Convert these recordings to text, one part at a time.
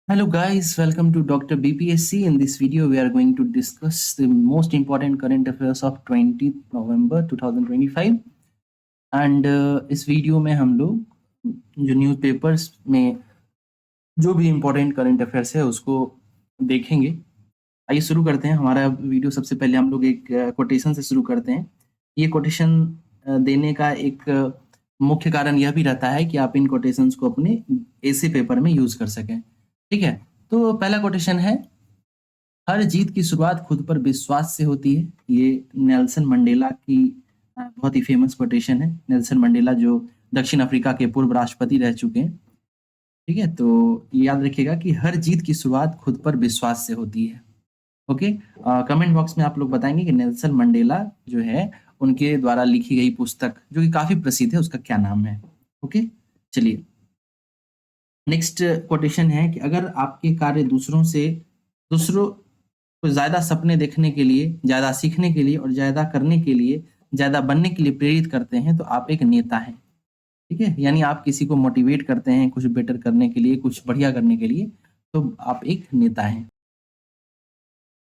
Hello guys, welcome to Dr. BPSC. In this video, we are going to discuss the most important current affairs of 20th November 2025. And इस video में हम लोग जो newspapers में जो भी important current affairs है उसको देखेंगे। आइए शुरू करते हैं हमारा वीडियो। सबसे पहले हम लोग एक कोटेशन से शुरू करते हैं। ये कोटेशन देने का एक मुख्य कारण यह भी रहता है कि आप इन कोटेशंस को अपने ऐसे पेपर में यूज कर सकें। ठीक है, तो पहला कोटेशन है, हर जीत की शुरुआत खुद पर विश्वास से होती है। ये नेल्सन मंडेला की बहुत ही फेमस कोटेशन है। नेल्सन मंडेला जो दक्षिण अफ्रीका के पूर्व राष्ट्रपति रह चुके हैं। ठीक है, तो ये याद रखिएगा कि हर जीत की शुरुआत खुद पर विश्वास से होती है। ओके, कमेंट बॉक्स में आप लोग बताएंगे कि नेल्सन मंडेला जो है उनके द्वारा लिखी गई पुस्तक जो कि काफी प्रसिद्ध है उसका क्या नाम है। ओके, चलिए नेक्स्ट कोटेशन है कि अगर आपके कार्य दूसरों को ज्यादा सपने देखने के लिए, ज्यादा सीखने के लिए और ज्यादा करने के लिए, ज्यादा बनने के लिए प्रेरित करते हैं तो आप एक नेता हैं। ठीक है, यानी आप किसी को मोटिवेट करते हैं कुछ बेटर करने के लिए, कुछ बढ़िया करने के लिए, तो आप एक नेता हैं।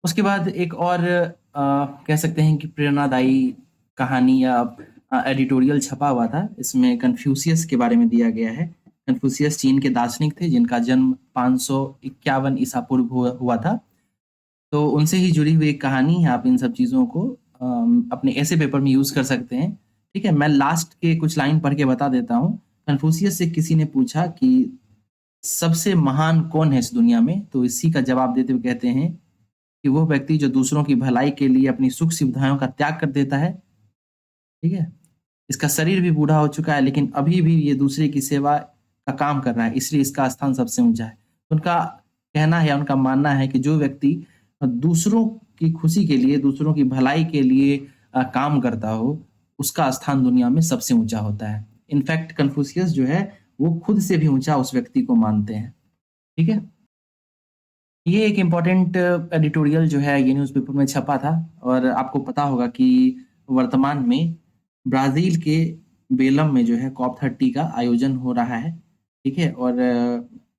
उसके बाद एक और कह सकते हैं कि प्रेरणादायी कहानी या एडिटोरियल छपा हुआ था। इसमें कन्फ्यूशियस के बारे में दिया गया है। कन्फ्यूशियस चीन के दार्शनिक थे जिनका जन्म 551 ईसा पूर्व हुआ था। तो उनसे ही जुड़ी हुई एक कहानी है। आप इन सब चीज़ों को अपने ऐसे पेपर में यूज कर सकते हैं। ठीक है, मैं लास्ट के कुछ लाइन पढ़ के बता देता हूँ। कन्फ्यूशियस से किसी ने पूछा कि सबसे महान कौन है इस दुनिया में, तो इसी का जवाब देते हुए कहते हैं कि वो व्यक्ति जो दूसरों की भलाई के लिए अपनी सुख सुविधाओं का त्याग कर देता है। ठीक है, इसका शरीर भी बूढ़ा हो चुका है लेकिन अभी भी ये दूसरे की सेवा का काम कर रहा है, इसलिए इसका स्थान सबसे ऊंचा है। उनका कहना है, उनका मानना है कि जो व्यक्ति दूसरों की खुशी के लिए, दूसरों की भलाई के लिए काम करता हो, उसका स्थान दुनिया में सबसे ऊंचा होता है। इनफैक्ट कन्फ्यूशियस जो है वो खुद से भी ऊंचा उस व्यक्ति को मानते हैं। ठीक है, ये एक इम्पोर्टेंट एडिटोरियल जो है ये न्यूज़पेपर में छपा था। और आपको पता होगा कि वर्तमान में ब्राजील के बेलम में जो है COP30 का आयोजन हो रहा है। ठीक है, और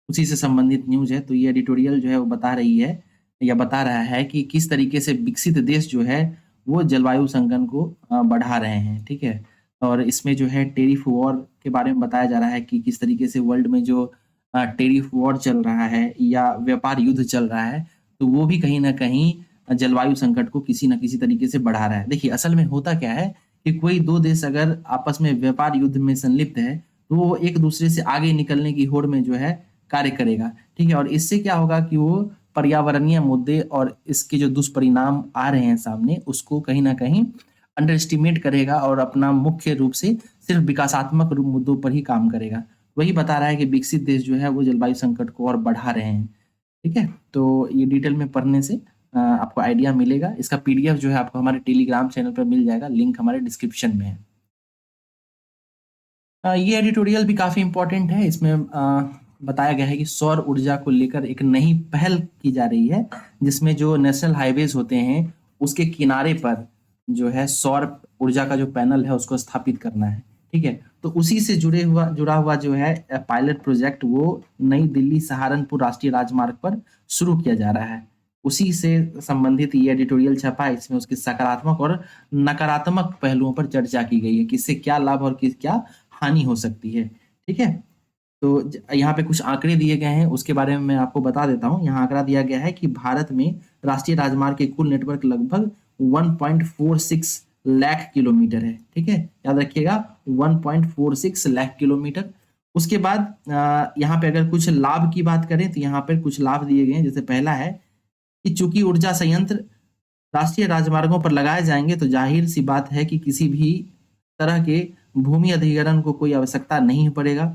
उसी से संबंधित न्यूज़ है। तो ये एडिटोरियल जो है वो बता रही है या बता रहा है कि किस तरीके से विकसित देश जो है वो जलवायु संकट को बढ़ा रहे हैं। ठीक है, और इसमें जो है टेरिफ वॉर के बारे में बताया जा रहा है कि किस तरीके से वर्ल्ड में जो टेरिफ वॉर चल रहा है या व्यापार युद्ध चल रहा है, तो वो भी कहीं ना कहीं जलवायु संकट को किसी ना किसी तरीके से बढ़ा रहा है। देखिए असल में होता क्या है कि कोई दो देश अगर आपस में व्यापार युद्ध में संलिप्त है तो वो एक दूसरे से आगे निकलने की होड़ में जो है कार्य करेगा। ठीक है, और इससे क्या होगा कि वो पर्यावरणीय मुद्दे और इसके जो दुष्परिणाम आ रहे हैं सामने उसको कहीं ना कहीं अंडर एस्टिमेट करेगा और अपना मुख्य रूप से सिर्फ विकासात्मक मुद्दों पर ही काम करेगा। वही बता रहा है कि विकसित देश जो है वो जलवायु संकट को और बढ़ा रहे हैं। ठीक है, तो ये डिटेल में पढ़ने से आपको आइडिया मिलेगा। इसका पीडीएफ जो है आपको हमारे टेलीग्राम चैनल पर मिल जाएगा, लिंक हमारे डिस्क्रिप्शन में है। ये एडिटोरियल भी काफी इंपॉर्टेंट है। इसमें बताया गया है कि सौर ऊर्जा को लेकर एक नई पहल की जा रही है जिसमें जो नेशनल हाईवेज होते हैं उसके किनारे पर जो है सौर ऊर्जा का जो पैनल है उसको स्थापित करना है। ठीक है, तो उसी से जुड़ा हुआ जो है पायलट प्रोजेक्ट वो नई दिल्ली सहारनपुर राष्ट्रीय राजमार्ग पर शुरू किया जा रहा है। उसी से संबंधित ये एडिटोरियल छपा है। इसमें उसके सकारात्मक और नकारात्मक पहलुओं पर चर्चा की गई है कि इससे क्या लाभ और क्या हानि हो सकती है। ठीक है, तो यहाँ पे कुछ आंकड़े दिए गए हैं, उसके बारे में मैं आपको बता देता हूँ। यहाँ आंकड़ा दिया गया है कि भारत में राष्ट्रीय राजमार्ग के कुल नेटवर्क लगभग 1.46 लाख किलोमीटर है। ठीक है, याद रखिएगा 1.46 लाख किलोमीटर। उसके बाद यहाँ पे अगर कुछ लाभ की बात करें तो यहाँ पर कुछ लाभ दिए गए हैं। जैसे पहला है कि चूंकि ऊर्जा संयंत्र राष्ट्रीय राजमार्गों पर लगाए जाएंगे तो जाहिर सी बात है कि किसी भी तरह के भूमि अधिग्रहण को कोई आवश्यकता नहीं पड़ेगा।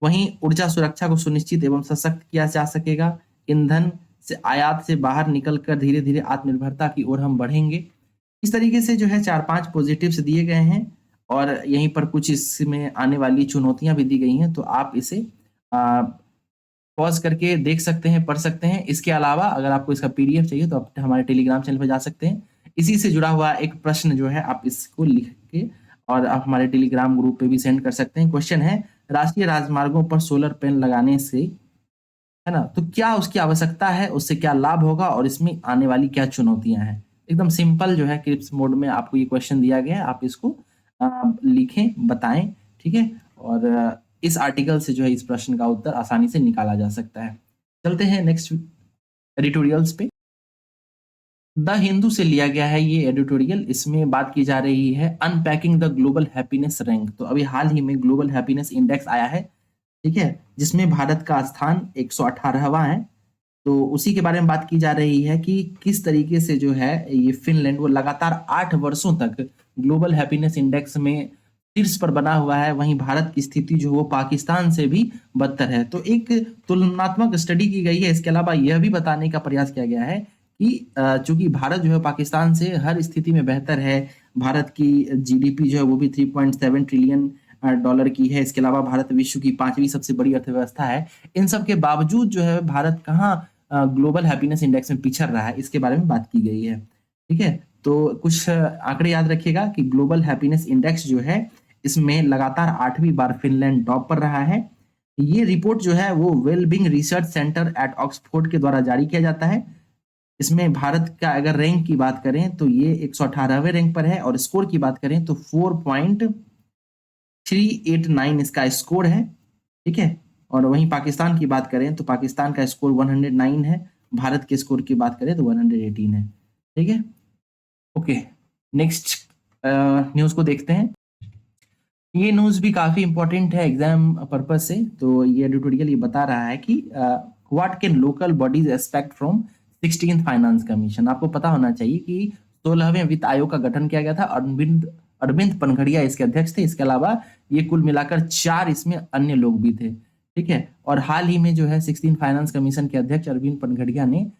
वहीं ऊर्जा सुरक्षा को सुनिश्चित एवं सशक्त किया जा सकेगा। ईंधन से आयात से बाहर निकलकर धीरे धीरे आत्मनिर्भरता की ओर हम बढ़ेंगे। इस तरीके से जो है 4-5 पॉजिटिव्स दिए गए हैं और यहीं पर कुछ इसमें आने वाली चुनौतियां भी दी गई हैं। तो आप इसे पॉज करके देख सकते हैं, पढ़ सकते हैं। इसके अलावा अगर आपको इसका पीडीएफ चाहिए तो आप हमारे टेलीग्राम चैनल पर जा सकते हैं। इसी से जुड़ा हुआ एक प्रश्न जो है आप इसको लिख के और आप हमारे टेलीग्राम ग्रुप पे भी सेंड कर सकते हैं। क्वेश्चन है, राष्ट्रीय राजमार्गों पर सोलर पैनल लगाने से है ना? तो क्या उसकी आवश्यकता है, उससे क्या लाभ होगा और इसमें आने वाली क्या चुनौतियाँ हैं? एकदम सिंपल जो है क्रिप्स मोड में आपको ये क्वेश्चन दिया गया है, आप इसको लिखें, बताएँ, ठीक है? और इस आर्टिकल से जो है इस प्रश्न का उत्तर आसानी से निकाला जा सकता है। चलते हैं नेक्स्ट एडिटोरियल्स पे। द हिंदू से लिया गया है ये एडिटोरियल। इसमें बात की जा रही है unpacking the global happiness rank. तो अभी हाल ही में ग्लोबल हैप्पीनेस इंडेक्स आया है, ठीक है? जिसमें भारत का स्थान 118वां है। तो उसी के बारे में बात की जा रही है कि किस तरीके से जो है ये फिनलैंड वो लगातार 8 वर्षों तक ग्लोबल हैप्पीनेस इंडेक्स में शीर्ष पर बना हुआ है। वहीं भारत की स्थिति जो वो पाकिस्तान से भी बदतर है। तो एक तुलनात्मक स्टडी की गई है। इसके अलावा यह भी बताने का प्रयास किया गया है कि चूंकि भारत जो है पाकिस्तान से हर स्थिति में बेहतर है, भारत की जीडीपी जो है वो भी 3.7 ट्रिलियन डॉलर की है। इसके अलावा भारत विश्व की 5वीं सबसे बड़ी अर्थव्यवस्था है। इन सब के बावजूद जो है भारत कहाँ ग्लोबल हैप्पीनेस इंडेक्स में पिछड़ रहा है, इसके बारे में बात की गई है, ठीक है? तो कुछ आंकड़े याद रखिएगा कि ग्लोबल हैप्पीनेस इंडेक्स जो है इसमें लगातार 8वीं बार फिनलैंड टॉप पर रहा है। ये रिपोर्ट जो है वो wellbeing research centre at Oxford के द्वारा जारी किया जाता है। इसमें भारत का अगर रैंक की बात करें तो ये 118वें रैंक पर है और स्कोर की बात करें तो 4.389 इसका स्कोर है, ठीक है? और वहीं पाकिस्तान की बात करें तो पाकिस्तान का स्कोर 109 है, भारत के स्कोर की बात करें तो 118 है, ठीक है? ओके, नेक्स्ट न्यूज़ को देखते हैं। ये न्यूज़ भी काफ़ी इंपॉर्टेंट है एग्जाम पर्पस से। तो ये एडिटोरियल ये बता रहा है कि what can local bodies expect from 16th finance commission. आपको पता होना चाहिए कि 16वें वित्त आयोग का गठन किया गया था। अरविंद अरविंद पनघड़िया इसके अध्यक्ष थे। इसके अलावा ये कुल मिलाकर 4 इसमें अन्य लोग भी थे, ठीक है? और हाल ही में जो है 16 फाइनेंस कमीशन के अध्यक्ष अरविंद पनघड़िया ने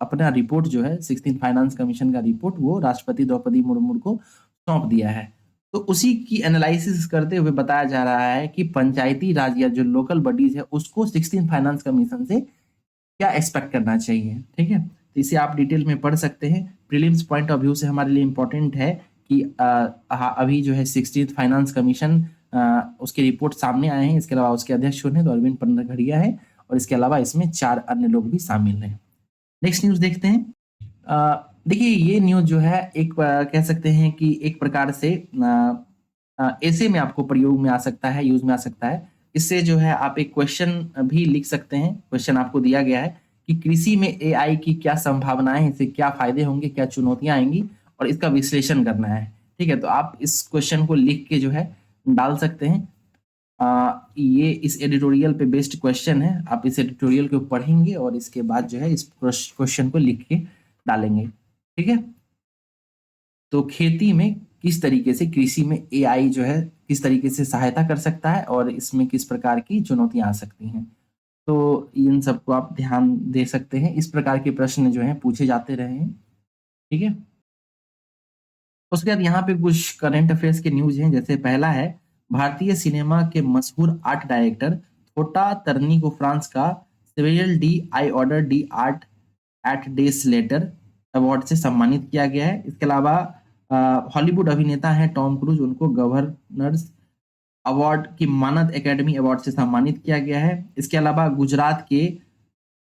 अपना रिपोर्ट जो है 16 फाइनेंस कमीशन का रिपोर्ट वो राष्ट्रपति द्रौपदी मुर्मू को सौंप दिया है। तो उसी की एनालिसिस करते हुए बताया जा रहा है कि पंचायती राज या जो लोकल बॉडीज है उसको 16 फाइनेंस कमीशन से क्या एक्सपेक्ट करना चाहिए, ठीक है? तो इसे आप डिटेल में पढ़ सकते हैं। प्रीलिम्स पॉइंट ऑफ व्यू से हमारे लिए इम्पोर्टेंट है कि अभी जो है 16th फाइनेंस कमीशन उसकी रिपोर्ट सामने आए हैं। इसके अलावा उसके अध्यक्ष होने तो अरविंद पनघड़िया है और इसके अलावा इसमें 4 अन्य लोग भी शामिल हैं। नेक्स्ट न्यूज़ देखते हैं। देखिए ये न्यूज़ जो है एक कह सकते हैं कि एक प्रकार से ऐसे में आपको प्रयोग में आ सकता है, यूज़ में आ सकता है। इससे जो है आप एक क्वेश्चन भी लिख सकते हैं। क्वेश्चन आपको दिया गया है कि कृषि में एआई की क्या संभावनाएं हैं, इससे क्या फायदे होंगे, क्या चुनौतियां आएंगी और इसका विश्लेषण करना है, ठीक है? तो आप इस क्वेश्चन को लिख के जो है डाल सकते हैं। ये इस एडिटोरियल पे बेस्ड क्वेश्चन है। आप इस एडिटोरियल को पढ़ेंगे और इसके बाद जो है इस क्वेश्चन को लिख के डालेंगे, ठीक है? तो खेती में किस तरीके से, कृषि में एआई जो है किस तरीके से सहायता कर सकता है और इसमें किस प्रकार की चुनौतियां आ सकती हैं। तो इन सबको आप ध्यान दे सकते हैं। इस प्रकार के प्रश्न जो हैं पूछे जाते रहे हैं, ठीक है? उसके बाद यहाँ पे कुछ करंट अफेयर्स के न्यूज़ हैं। जैसे पहला है, भारतीय सिनेमा के मशहूर आर्ट डायरेक्टर थोटा तरनी को फ्रांस का सेवियल डी आई ऑर्डर डी आर्ट एट डेस लेटर अवार्ड से सम्मानित किया गया है। इसके अलावा हॉलीवुड अभिनेता हैं टॉम क्रूज, उनको गवर्नर्स अवार्ड की मानद एकेडमी अवार्ड से सम्मानित किया गया है। इसके अलावा गुजरात के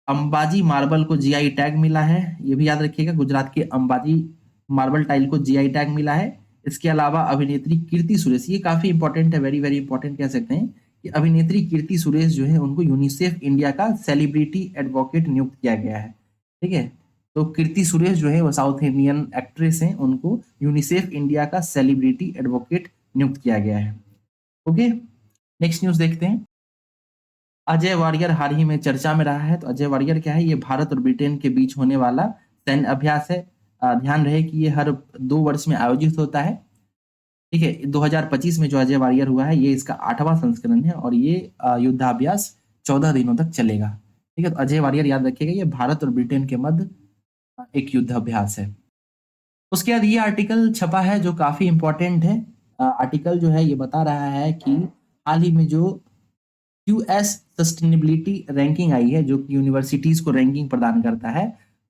अंबाजी मार्बल को जीआई टैग मिला है। ये भी याद रखिएगा, गुजरात के अंबाजी मार्बल टाइल को जीआई टैग मिला है। इसके अलावा अभिनेत्री कीर्ति सुरेश, ये काफी इंपॉर्टेंट है, वेरी वेरी इंपॉर्टेंट कह सकते हैं कि अभिनेत्री कीर्ति सुरेश जो है उनको यूनिसेफ इंडिया का सेलिब्रिटी एडवोकेट नियुक्त किया गया है, ठीक है? तो कीर्ति सुरेश जो है वो साउथ इंडियन एक्ट्रेस हैं, उनको यूनिसेफ इंडिया का सेलिब्रिटी एडवोकेट नियुक्त किया गया है। ओके, नेक्स्ट न्यूज़ देखते हैं। अजय वारियर हाल ही में चर्चा में रहा है। तो अजय वारियर क्या है? ये भारत और ब्रिटेन के बीच होने वाला सैन्य अभ्यास है। ध्यान रहे कि ये हर 2 वर्ष में आयोजित होता है, ठीक है? 2025 में जो अजय वारियर हुआ है ये इसका 8वां संस्करण है और ये युद्धाभ्यास 14 दिनों तक चलेगा, ठीक है? तो अजय वारियर याद रखिएगा, ये भारत और ब्रिटेन के मध्य एक युद्धाभ्यास है। उसके बाद ये आर्टिकल छपा है जो काफी इंपॉर्टेंट है। आर्टिकल जो है ये बता रहा है कि हाल ही में जो यूएस सस्टेनेबिलिटी रैंकिंग आई है, जो कि यूनिवर्सिटीज को रैंकिंग प्रदान करता है,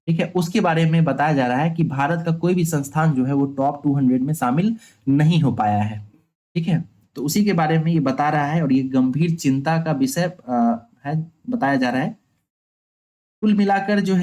ठीक है? उसके बारे में बताया जा रहा है कि भारत का कोई भी संस्थान जो है वो टॉप 200 में शामिल नहीं हो पाया है, ठीक है? तो उसी के बारे में ये बता रहा है और ये गंभीर चिंता का विषय है, बताया जा रहा है। कुल मिलाकर जो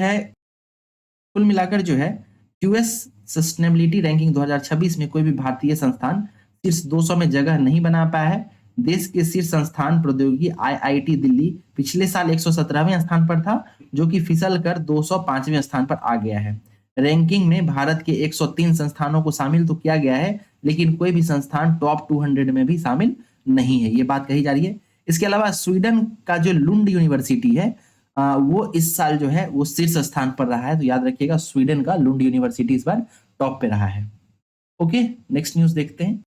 है यूएस सस्टेनेबिलिटी रैंकिंग 2026 में कोई भी भारतीय संस्थान शीर्ष 200 में जगह नहीं बना पाया है। देश के शीर्ष संस्थान प्रौद्योगिकी आईआईटी दिल्ली पिछले साल 117वें स्थान पर था, जो कि फिसल कर 205वें स्थान पर आ गया है। रैंकिंग में भारत के 103 संस्थानों को शामिल तो किया गया है, लेकिन कोई भी संस्थान टॉप 200 में भी शामिल नहीं है, ये बात कही जा रही है। इसके अलावा स्वीडन का जो लुंड यूनिवर्सिटी है वो इस साल जो है वो शीर्ष स्थान पर रहा है, तो याद रखिएगा स्वीडन का लुंड यूनिवर्सिटी इस बार टॉप पे रहा है। ओके, नेक्स्ट न्यूज देखते हैं।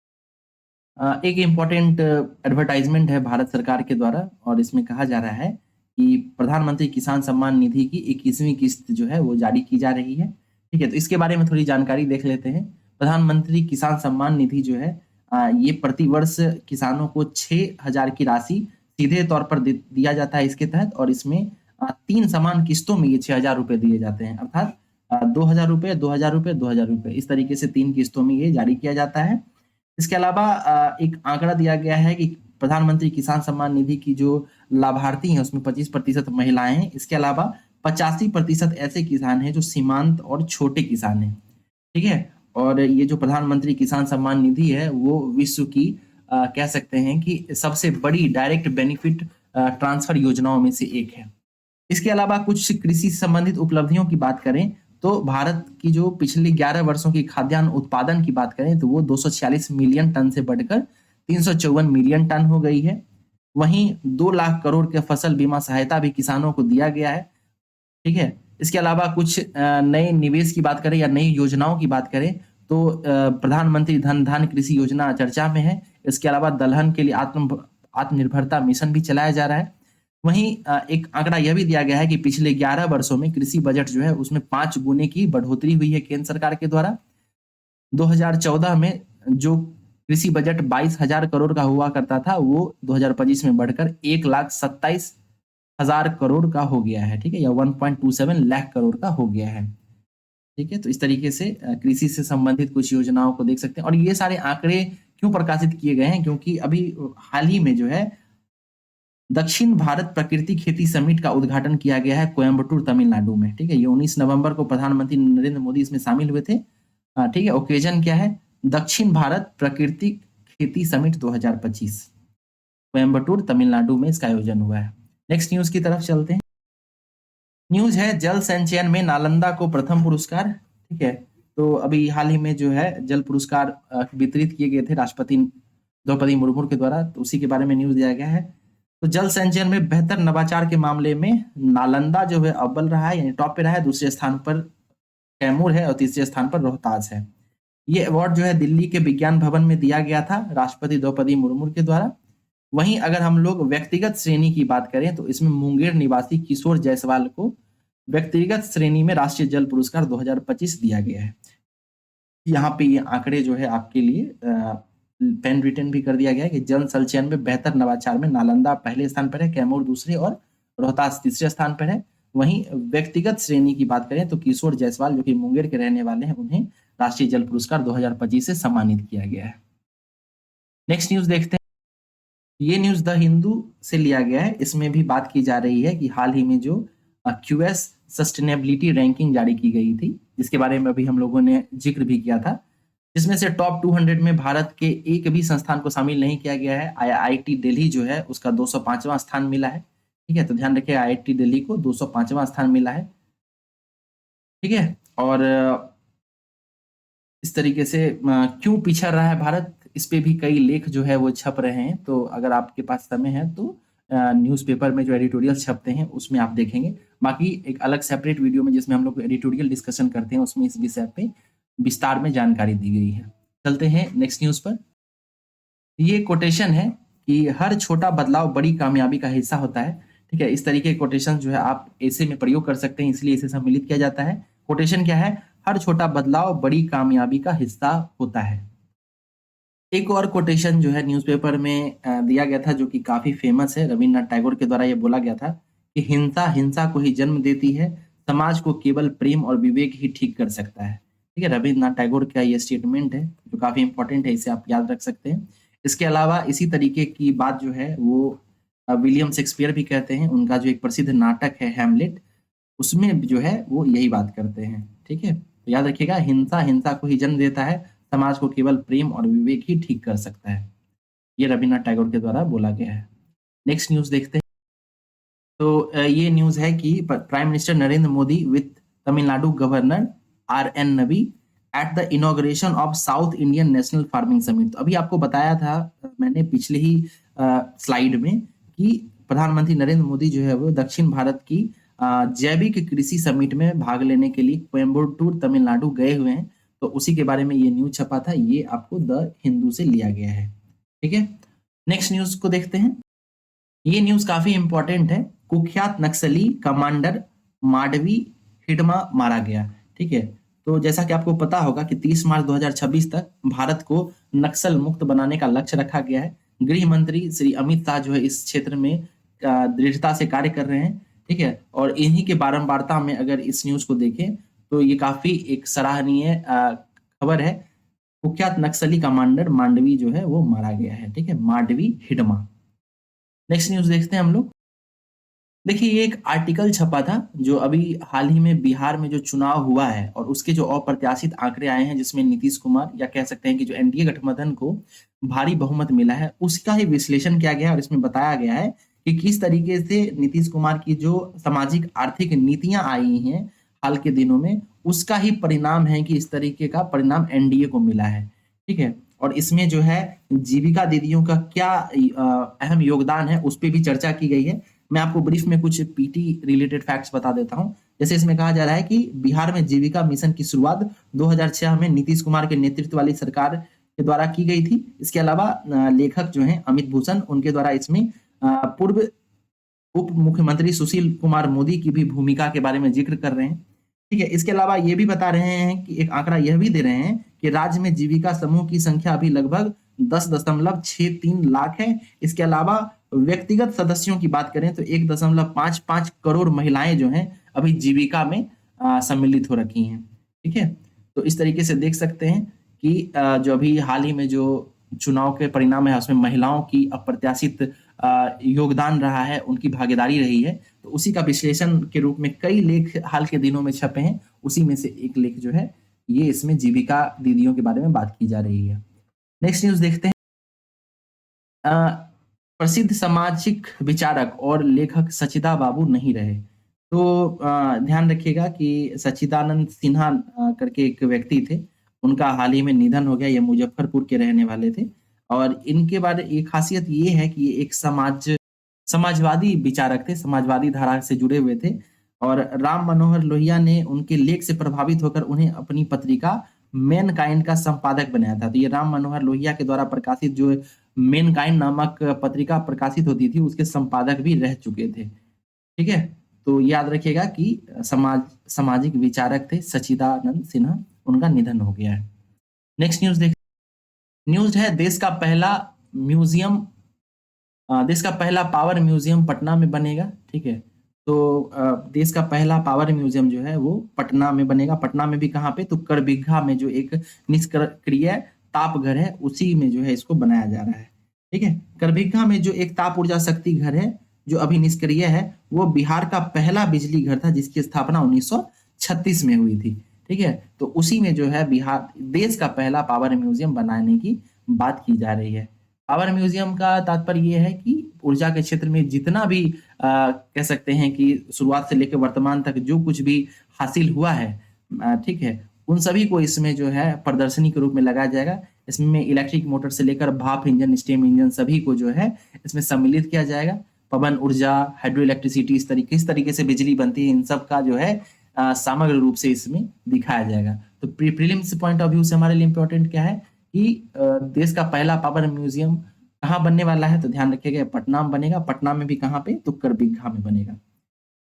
एक इम्पॉर्टेंट एडवर्टाइजमेंट है भारत सरकार के द्वारा, और इसमें कहा जा रहा है कि प्रधानमंत्री किसान सम्मान निधि की 21वीं किस्त जो है वो जारी की जा रही है। ठीक है, तो इसके बारे में थोड़ी जानकारी देख लेते हैं। प्रधानमंत्री किसान सम्मान निधि जो है ये प्रतिवर्ष किसानों को 6,000 की राशि सीधे तौर पर दिया जाता है इसके तहत, और इसमें 3 समान किस्तों में ये 6,000 रुपए दिए जाते हैं, अर्थात 2,000 रुपए, 2,000 रुपए, 2,000 रुपए, इस तरीके से 3 किस्तों में ये जारी किया जाता है। इसके अलावा एक आंकड़ा दिया गया है कि प्रधानमंत्री किसान सम्मान निधि की जो लाभार्थी हैं उसमें 25% महिलाएं हैं। इसके अलावा 85% ऐसे किसान हैं जो सीमांत और छोटे किसान हैं। ठीक है, और ये जो प्रधानमंत्री किसान सम्मान निधि है वो विश्व की कह सकते हैं कि सबसे बड़ी डायरेक्ट बेनिफिट ट्रांसफर योजनाओं में से एक है। इसके अलावा कुछ कृषि से संबंधित उपलब्धियों की बात करें तो भारत की जो पिछले 11 वर्षों की खाद्यान्न उत्पादन की बात करें तो वो 246 मिलियन टन से बढ़कर 354 मिलियन टन हो गई है। वहीं 2 लाख करोड़ के फसल बीमा सहायता भी किसानों को दिया गया है। ठीक है, इसके अलावा कुछ नए निवेश की बात करें या नई योजनाओं की बात करें तो प्रधानमंत्री धन धान्य कृषि योजना चर्चा में है। इसके अलावा दलहन के लिए आत्मनिर्भरता मिशन भी चलाया जा रहा है। वहीं एक आंकड़ा यह भी दिया गया है कि पिछले 11 वर्षों में कृषि बजट जो है उसमें 5 गुने की बढ़ोतरी हुई है केंद्र सरकार के द्वारा। 2014 में जो कृषि बजट 22,000 करोड़ का हुआ करता था वो 2025 में बढ़कर 1,27,000 करोड़ का हो गया है। ठीक है, या 1.27 लाख करोड़ का हो गया है। ठीक है, तो इस तरीके से कृषि से संबंधित कुछ योजनाओं को देख सकते हैं। और ये सारे आंकड़े क्यों प्रकाशित किए गए हैं, क्योंकि अभी हाल ही में जो है दक्षिण भारत प्रकृति खेती समिट का उद्घाटन किया गया है कोयम्बटूर तमिलनाडु में। ठीक है, ये 19 नवंबर को प्रधानमंत्री नरेंद्र मोदी इसमें शामिल हुए थे। ठीक है, ओकेजन क्या है? दक्षिण भारत प्रकृति खेती समिट 2025 कोयम्बटूर तमिलनाडु में इसका आयोजन हुआ है। नेक्स्ट न्यूज की तरफ चलते हैं। न्यूज है जल संचयन में नालंदा को प्रथम पुरस्कार। ठीक है, तो अभी हाल ही में जो है जल पुरस्कार वितरित किए गए थे राष्ट्रपति द्रौपदी मुर्मू के द्वारा, तो उसी के बारे में न्यूज दिया गया है। तो जल संचयन में बेहतर नवाचार के मामले में नालंदा जो है अव्वल रहा है, यानी टॉप पे रहा है। दूसरे स्थान पर कैमूर है और तीसरे स्थान पर रोहतास है। ये अवार्ड जो है दिल्ली के विज्ञान भवन में दिया गया था राष्ट्रपति द्रौपदी मुर्मू के द्वारा। वहीं अगर हम लोग व्यक्तिगत श्रेणी की बात करें तो इसमें मुंगेर निवासी किशोर जायसवाल को व्यक्तिगत श्रेणी में राष्ट्रीय जल पुरस्कार 2025 दिया गया है। यहाँ पे ये आंकड़े जो है आपके लिए पेन रिटन भी कर दिया गया है कि जल संचयन में बेहतर नवाचार में नालंदा पहले स्थान पर है, कैमूर दूसरे और रोहतास तीसरे स्थान पर है। वहीं व्यक्तिगत श्रेणी की बात करें तो किशोर जायसवाल जो कि मुंगेर के रहने वाले हैं उन्हें राष्ट्रीय जल पुरस्कार 2025 से सम्मानित किया गया है। नेक्स्ट न्यूज देखते हैं। ये न्यूज द हिंदू से लिया गया है। इसमें भी बात की जा रही है कि हाल ही में जो क्यूएस सस्टेनेबिलिटी रैंकिंग जारी की गई थी, जिसके बारे में अभी हम लोगों ने जिक्र भी किया था, जिसमें से टॉप 200 में भारत के एक भी संस्थान को शामिल नहीं किया गया है। आईआईटी दिल्ली जो है उसका 205वां स्थान मिला है। ठीक है, तो ध्यान रखिए आईआईटी दिल्ली को 205वां स्थान मिला है। ठीक है, और इस तरीके से क्यों पिछड़ रहा है भारत, इस पे भी कई लेख जो है वो छप रहे हैं। तो अगर आपके पास समय है तो न्यूज़पेपर में जो एडिटोरियल छपते हैं उसमें आप देखेंगे। बाकी एक अलग सेपरेट वीडियो में जिसमें हम लोग एडिटोरियल डिस्कशन करते हैं उसमें इस विषय पे विस्तार में जानकारी दी गई है। चलते हैं नेक्स्ट न्यूज पर। ये कोटेशन है कि हर छोटा बदलाव बड़ी कामयाबी का हिस्सा होता है। ठीक है, इस तरीके के कोटेशन जो है आप ऐसे में प्रयोग कर सकते हैं, इसलिए इसे सम्मिलित किया जाता है। कोटेशन क्या है? हर छोटा बदलाव बड़ी कामयाबी का हिस्सा होता है। एक और कोटेशन जो है न्यूज़पेपर में दिया गया था जो कि काफी फेमस है। रविन्द्रनाथ टैगोर के द्वारा ये बोला गया था कि हिंसा हिंसा को ही जन्म देती है, समाज को केवल प्रेम और विवेक ही ठीक कर सकता है। ठीक है, रविन्द्रनाथ टैगोर का ये स्टेटमेंट है जो काफी इंपॉर्टेंट है, इसे आप याद रख सकते हैं। इसके अलावा इसी तरीके की बात जो है वो विलियम शेक्सपियर भी कहते हैं। उनका जो एक प्रसिद्ध नाटक है हैमलेट, उसमें जो है वो यही बात करते हैं। ठीक है, तो याद रखिएगा, हिंसा हिंसा को ही जन्म देता है, समाज को केवल प्रेम और विवेक ही ठीक कर सकता है। ये रविन्द्रनाथ टैगोर के द्वारा बोला गया है। नेक्स्ट न्यूज़ देखते हैं। तो ये न्यूज़ है कि prime minister Narendra Modi with Tamil Nadu governor R N. Ravi at the inauguration of South Indian national farming summit. तो अभी आपको बताया था मैंने पिछले ही स्लाइड में कि प्रधानमंत्री नरेंद्र मोदी जो है वो दक्षिण भारत की जैविक कृषि समिट में भाग लेने के लिए कोयम्बटूर तमिलनाडु गए हुए हैं। तो उसी के बारे में ये न्यूज़ छपा था, ये आपको द हिंदू से लिया गया है। ठीक है, नेक्स्ट न्यूज़ को देखते हैं। ये न्यूज़ काफी इंपॉर्टेंट है। कुख्यात नक्सली कमांडर माडवी हिडमा मारा गया। ठीक है, तो जैसा कि आपको पता होगा कि 30 मार्च 2026 तक भारत को नक्सल मुक्त बनाने का लक्ष्य रखा गया है। गृह मंत्री श्री अमित शाह जो है इस क्षेत्र में दृढ़ता से कार्य कर रहे हैं। ठीक है, और इन्हीं के बारंबारता में अगर इस न्यूज़ को देखें तो ये काफी एक सराहनीय खबर है। कुख्यात नक्सली कमांडर मांडवी जो है वो मारा गया है। ठीक है, मांडवी हिडमा। नेक्स्ट न्यूज़ देखते हैं हम लोग। देखिए, ये एक आर्टिकल छपा था जो अभी हाल ही में बिहार में जो चुनाव हुआ है और उसके जो अप्रत्याशित आंकड़े आए हैं, जिसमें नीतीश कुमार या कह सकते हैं कि जो एनडीए गठबंधन को भारी बहुमत मिला है, उसका ही विश्लेषण किया गया है और इसमें बताया गया है कि किस तरीके से नीतीश कुमार की जो सामाजिक आर्थिक नीतियां आई हैं हाल के दिनों में, उसका ही परिणाम है कि इस तरीके का परिणाम एनडीए को मिला है। ठीक है, और इसमें जो है जीविका दीदियों का क्या अहम योगदान है उस पर भी चर्चा की गई है। मैं आपको ब्रीफ में कुछ पीटी रिलेटेड फैक्ट्स बता देता हूं। जैसे इसमें कहा जा रहा है कि बिहार में जीविका मिशन की शुरुआत 2006 में नीतीश कुमार के नेतृत्व वाली सरकार के द्वारा की गई थी। इसके अलावा लेखक जो हैं अमित भूषण, उनके द्वारा इसमें पूर्व उप मुख्यमंत्री सुशील कुमार मोदी की भी भूमिका के बारे में जिक्र कर रहे हैं। ठीक है, इसके अलावा ये भी बता रहे हैं कि एक आंकड़ा यह भी दे रहे हैं कि राज्य में जीविका समूह की संख्या अभी लगभग 10.63 लाख है। इसके अलावा व्यक्तिगत सदस्यों की बात करें तो 1.55 करोड़ महिलाएं जो हैं अभी जीविका में सम्मिलित हो रखी हैं। ठीक है, तो इस तरीके से देख सकते हैं कि जो अभी हाल ही में जो चुनाव के परिणाम है उसमें महिलाओं की अप्रत्याशित योगदान रहा है, उनकी भागीदारी रही है। तो उसी का विश्लेषण के रूप में कई लेख हाल के दिनों में छपे हैं। उसी में से एक लेख जो है ये इसमें जीविका दीदियों के बारे में बात की जा रही है। नेक्स्ट न्यूज़ देखते हैं। प्रसिद्ध सामाजिक विचारक और लेखक सचिदा बाबू नहीं रहे। तो ध्यान रखिएगा कि सच्चिदानंद सिन्हा करके एक व्यक्ति थे, उनका हाल ही में निधन हो गया। ये मुजफ्फरपुर के रहने वाले थे और इनके बारे एक खासियत ये है कि ये एक समाजवादी विचारक थे, समाजवादी धारा से जुड़े हुए थे और राम मनोहर लोहिया ने उनके लेख से प्रभावित होकर उन्हें अपनी पत्रिका मैनकाइंड का संपादक बनाया था। तो ये राम मनोहर लोहिया के द्वारा प्रकाशित जो मैनकाइंड नामक पत्रिका प्रकाशित होती थी, उसके संपादक भी रह चुके थे। ठीक है, तो याद रखिएगा कि सामाजिक विचारक थे सच्चिदानंद सिन्हा, उनका निधन हो गया है। नेक्स्ट न्यूज़ देख न्यूज़ है देश का पहला पावर म्यूजियम पटना में बनेगा। ठीक है, तो देश का पहला पावर म्यूजियम जो है वो पटना में बनेगा। पटना में भी कहाँ पे, तो करबिघा में जो एक निष्क्रिय ताप घर है उसी में जो है इसको बनाया जा रहा है। ठीक है, करबिघा में जो एक ताप ऊर्जा शक्ति घर है जो अभी निष्क्रिय है, वो बिहार का पहला बिजली घर था जिसकी स्थापना 1936 में हुई थी। ठीक है, तो उसी में जो है बिहार देश का पहला पावर म्यूजियम बनाने की बात की जा रही है। पावर म्यूजियम का तात्पर्य ये है कि ऊर्जा के क्षेत्र में जितना भी कह सकते हैं कि शुरुआत से लेकर वर्तमान तक जो कुछ भी हासिल हुआ है, ठीक है, उन सभी को इसमें जो है प्रदर्शनी के रूप में लगाया जाएगा। इसमें इलेक्ट्रिक मोटर से लेकर भाप इंजन, स्टीम इंजन सभी को जो है इसमें सम्मिलित किया जाएगा। पवन ऊर्जा, हाइड्रो इलेक्ट्रिसिटी, इस तरीके से बिजली बनती है, इन सब का जो है समग्र रूप से इसमें दिखाया जाएगा। तो प्रीलिम्स पॉइंट ऑफ व्यू से हमारे लिए इंपॉर्टेंट क्या है कि देश का पहला पावर म्यूजियम कहाँ बनने वाला है, तो ध्यान रखिएगा पटना में बनेगा। पटना में भी कहाँ पे, तो करबिघा में बनेगा।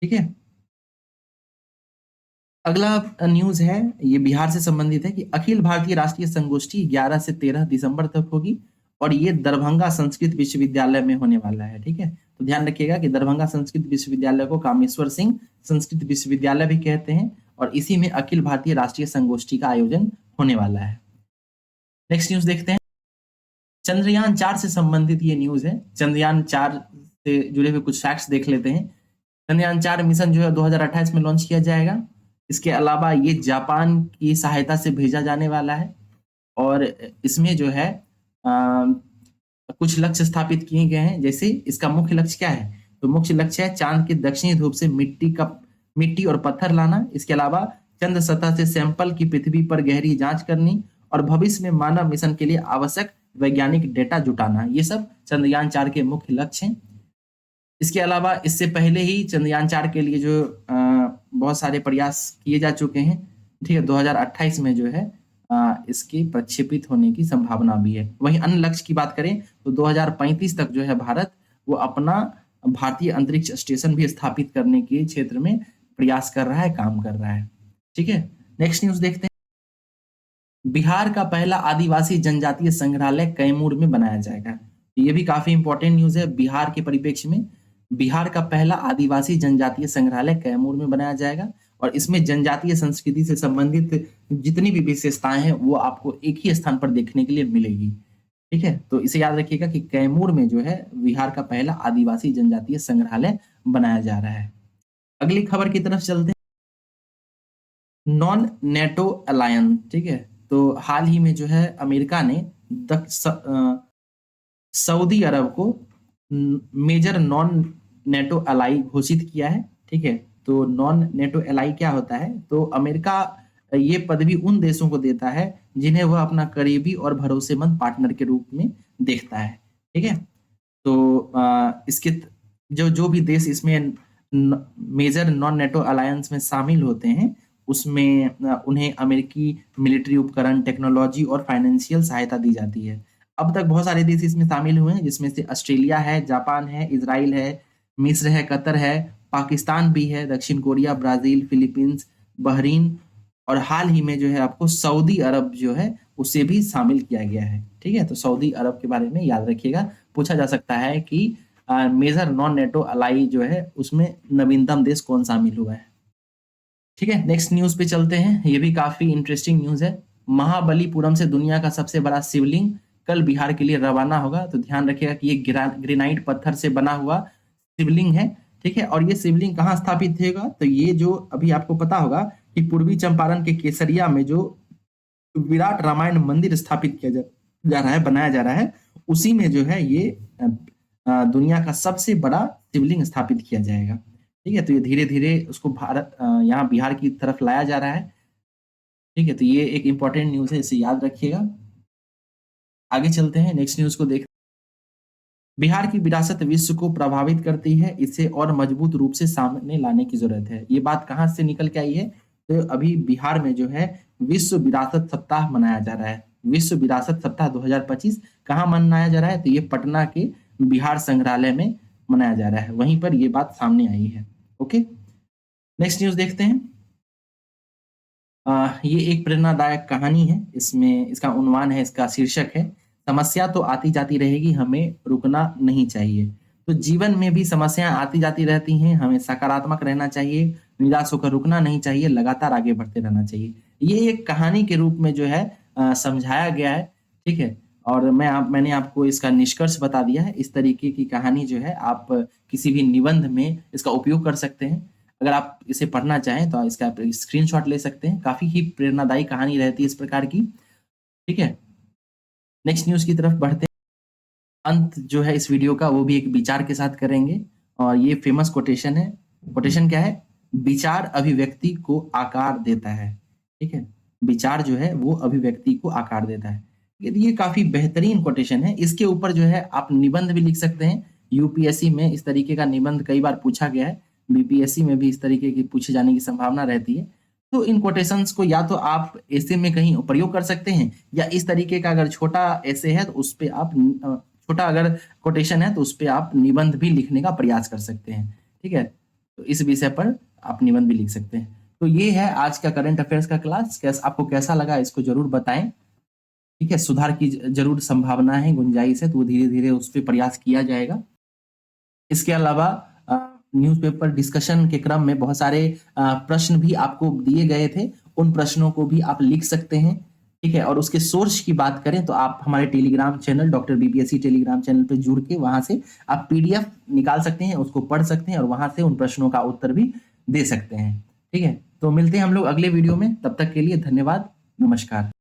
ठीक है, अगला न्यूज है, ये बिहार से संबंधित है कि अखिल भारतीय राष्ट्रीय संगोष्ठी 11 से 13 दिसंबर तक होगी और ये दरभंगा संस्कृत विश्वविद्यालय में होने वाला है। ठीक है, तो ध्यान रखिएगा कि दरभंगा संस्कृत विश्वविद्यालय को कामेश्वर सिंह संस्कृत विश्वविद्यालय भी कहते हैं और इसी में अखिल भारतीय राष्ट्रीय संगोष्ठी का आयोजन होने वाला है। नेक्स्ट न्यूज देखते हैं। चंद्रयान 4 से संबंधित ये न्यूज है। चंद्रयान 4 से जुड़े हुए कुछ फैक्ट्स देख लेते हैं। चंद्रयान 4 मिशन जो है 2028 में लॉन्च किया जाएगा। इसके अलावा ये जापान की सहायता से भेजा जाने वाला है और इसमें जो है कुछ लक्ष्य स्थापित किए गए हैं। जैसे इसका मुख्य लक्ष्य क्या है, तो मुख्य लक्ष्य है चांद की दक्षिणी ध्रुव से मिट्टी और पत्थर लाना। इसके अलावा चंद्र सतह से सैंपल की पृथ्वी पर गहरी जांच करनी और भविष्य में मानव मिशन के लिए आवश्यक वैज्ञानिक डेटा जुटाना। ये सब चंद्रयान 4 के मुख्य लक्ष्य हैं। इसके अलावा इससे पहले ही चंद्रयान 4 के लिए जो बहुत सारे प्रयास किए जा चुके हैं, ठीक है। 2028 में जो है इसके प्रक्षेपित होने की संभावना भी है। वहीं अन्य लक्ष्य की बात करें तो 2035 तक जो है भारत वो अपना भारतीय अंतरिक्ष स्टेशन भी स्थापित करने के क्षेत्र में प्रयास कर रहा है, काम कर रहा है, ठीक है। नेक्स्ट न्यूज देखते हैं। बिहार का पहला आदिवासी जनजातीय संग्रहालय कैमूर में बनाया जाएगा। ये भी काफी इंपॉर्टेंट न्यूज है। बिहार के परिप्रेक्ष्य में बिहार का पहला आदिवासी जनजातीय संग्रहालय कैमूर में बनाया जाएगा और इसमें जनजातीय संस्कृति से संबंधित जितनी भी विशेषताएं हैं वो आपको एक ही स्थान पर देखने के लिए मिलेगी, ठीक है। तो इसे याद रखिएगा कि कैमूर में जो है बिहार का पहला आदिवासी जनजातीय संग्रहालय बनाया जा रहा है। अगली खबर की तरफ चलते हैं। नॉन नेटो अलायंस, ठीक है। तो हाल ही में जो है अमेरिका ने सऊदी अरब को मेजर नॉन नेटो अलाई घोषित किया है, ठीक है। तो नॉन नेटो अलाई क्या होता है, तो अमेरिका ये पदवी उन देशों को देता है जिन्हें वह अपना करीबी और भरोसेमंद पार्टनर के रूप में देखता है, ठीक है। तो इसके जो जो भी देश इसमें मेजर नॉन नेटो अलायंस में शामिल होते हैं उसमें उन्हें अमेरिकी मिलिट्री उपकरण, टेक्नोलॉजी और फाइनेंशियल सहायता दी जाती है। अब तक बहुत सारे देश इसमें शामिल हुए हैं, जिसमें से ऑस्ट्रेलिया है, जापान है, इजराइल है, मिस्र है, कतर है, पाकिस्तान भी है, दक्षिण कोरिया, ब्राजील, फिलीपींस, बहरीन और हाल ही में जो है आपको सऊदी अरब जो है उसे भी शामिल किया गया है, ठीक है। तो सऊदी अरब के बारे में याद रखिएगा, पूछा जा सकता है कि मेजर नॉन नेटो अलाई जो है उसमें नवीनतम देश कौन शामिल हुआ है, ठीक है। नेक्स्ट न्यूज पे चलते हैं। ये भी काफी इंटरेस्टिंग न्यूज है। महाबलीपुरम से दुनिया का सबसे बड़ा शिवलिंग कल बिहार के लिए रवाना होगा। तो ध्यान रखिएगा कि ये ग्रेनाइट पत्थर से बना हुआ शिवलिंग है, ठीक है। और ये शिवलिंग कहाँ स्थापित होगा, तो ये जो अभी आपको पता होगा कि पूर्वी चंपारण के केसरिया में जो विराट रामायण मंदिर स्थापित किया जा रहा है, बनाया जा रहा है, उसी में जो है ये दुनिया का सबसे बड़ा शिवलिंग स्थापित किया जाएगा, ठीक है। तो ये धीरे धीरे उसको भारत यहाँ बिहार की तरफ लाया जा रहा है, ठीक है। तो ये एक इंपॉर्टेंट न्यूज है, इसे याद रखिएगा। आगे चलते हैं, नेक्स्ट न्यूज को देख। बिहार की विरासत विश्व को प्रभावित करती है, इसे और मजबूत रूप से सामने लाने की जरूरत है। ये बात कहाँ से निकल के आई है, तो अभी बिहार में जो है विश्व विरासत सप्ताह मनाया जा रहा है। विश्व विरासत सप्ताह 2025 कहाँ मनाया जा रहा है, तो ये पटना के बिहार संग्रहालय में मनाया जा रहा है, वहीं पर ये बात सामने आई है। ओके, नेक्स्ट न्यूज देखते हैं। ये एक प्रेरणादायक कहानी है। इसमें इसका उन्वान है, इसका शीर्षक है समस्या तो आती जाती रहेगी, हमें रुकना नहीं चाहिए। तो जीवन में भी समस्याएं आती जाती रहती हैं, हमें सकारात्मक रहना चाहिए, निराश होकर रुकना नहीं चाहिए, लगातार आगे बढ़ते रहना चाहिए। ये एक कहानी के रूप में जो है समझाया गया है, ठीक है। और मैंने आपको इसका निष्कर्ष बता दिया है। इस तरीके की कहानी जो है आप किसी भी निबंध में इसका उपयोग कर सकते हैं। अगर आप इसे पढ़ना चाहें तो इसका आप स्क्रीनशॉट ले सकते हैं। काफी ही प्रेरणादायी कहानी रहती है इस प्रकार की, ठीक है। नेक्स्ट न्यूज की तरफ बढ़ते हैं। अंत जो है इस वीडियो का वो भी एक विचार के साथ करेंगे और ये फेमस कोटेशन है। कोटेशन क्या है, विचार अभिव्यक्ति को आकार देता है, ठीक है। विचार जो है वो अभिव्यक्ति को आकार देता है। ये काफी बेहतरीन कोटेशन है। इसके ऊपर जो है आप निबंध भी लिख सकते हैं। यूपीएससी में इस तरीके का निबंध कई बार पूछा गया है, बीपीएससी में भी इस तरीके की पूछे जाने की संभावना रहती है। तो इन कोटेशंस को या तो आप ऐसे में कहीं प्रयोग कर सकते हैं, या इस तरीके का अगर छोटा ऐसे है तो उस पे आप छोटा अगर कोटेशन है तो उस पे आप निबंध भी लिखने का प्रयास कर सकते हैं, ठीक है। तो इस विषय पर आप निबंध भी लिख सकते हैं। तो ये है आज का करंट अफेयर्स का क्लास। आपको कैसा लगा इसको जरूर बताएं, ठीक है। सुधार की जरूर संभावना है, गुंजाइश है, तो धीरे धीरे उस पर प्रयास किया जाएगा। इसके अलावा न्यूज़पेपर डिस्कशन के क्रम में बहुत सारे प्रश्न भी आपको दिए गए थे, उन प्रश्नों को भी आप लिख सकते हैं, ठीक है। और उसके सोर्स की बात करें तो आप हमारे Telegram channel doctor BPSC Telegram channel पे जुड़ के वहां से आप पीडीएफ निकाल सकते हैं, उसको पढ़ सकते हैं और वहां से उन प्रश्नों का उत्तर भी दे सकते हैं। ठीक है, तो मिलते हैं हम लोग अगले वीडियो में, तब तक के लिए धन्यवाद, नमस्कार।